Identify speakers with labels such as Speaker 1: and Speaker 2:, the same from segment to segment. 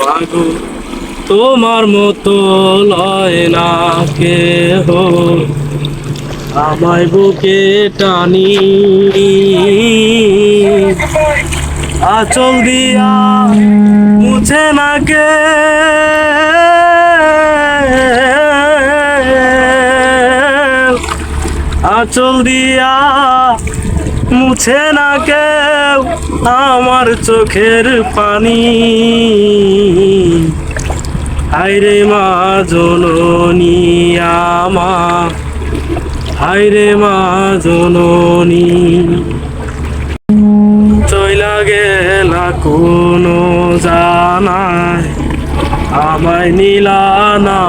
Speaker 1: মাগো তোমার মতো লয় না কেহ, আমায় বুকে টানি আঁচল দিয়া মুছে না কে, আঁচল দিয়া মুছে না কেউ আমার চোখের পানি। হায়রে মা জননী আমার, হায়রে মা জননী, চইলা গেলা কোনো জানায় আমায় নিলা না,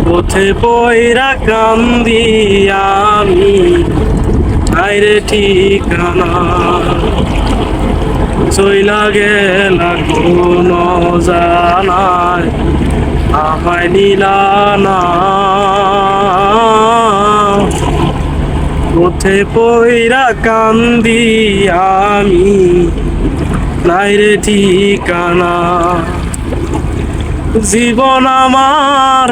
Speaker 1: পথে পয়রা কান্দি আমি হায়রে ঠিকানা। চইলা গেলা কোনো জানায় আমায় নিলা না, পথে পয়রা কান্দি আমি নাইরে ঠিকানা। জীবন আমার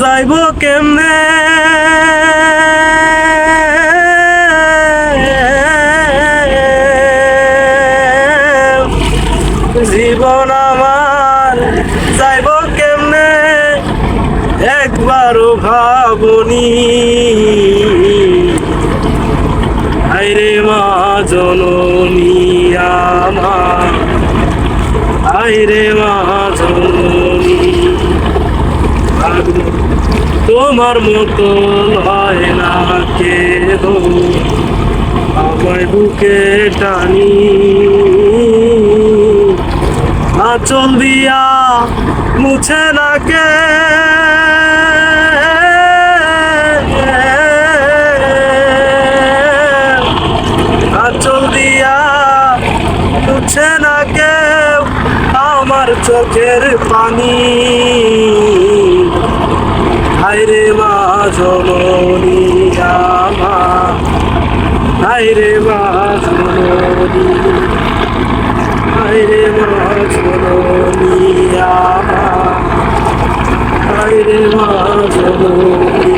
Speaker 1: যাইব কেমনে, জীবন আমার যাইব কেমনে একবারও ভাবনি। হায়রে মা জননী আমার, হায়রে মা জননী, তোমার মতো হয় না কেহ, আমায় বুকে টানি আঁচল দিয়া মুছে না কে, আঁচল দিয়া মুছে না কেউ আমার চোখের পানি। হায়রে মা জননী আমার, হায়রে মা জননী, হায়রে মা জননী আমার, হায়রে মা জননী।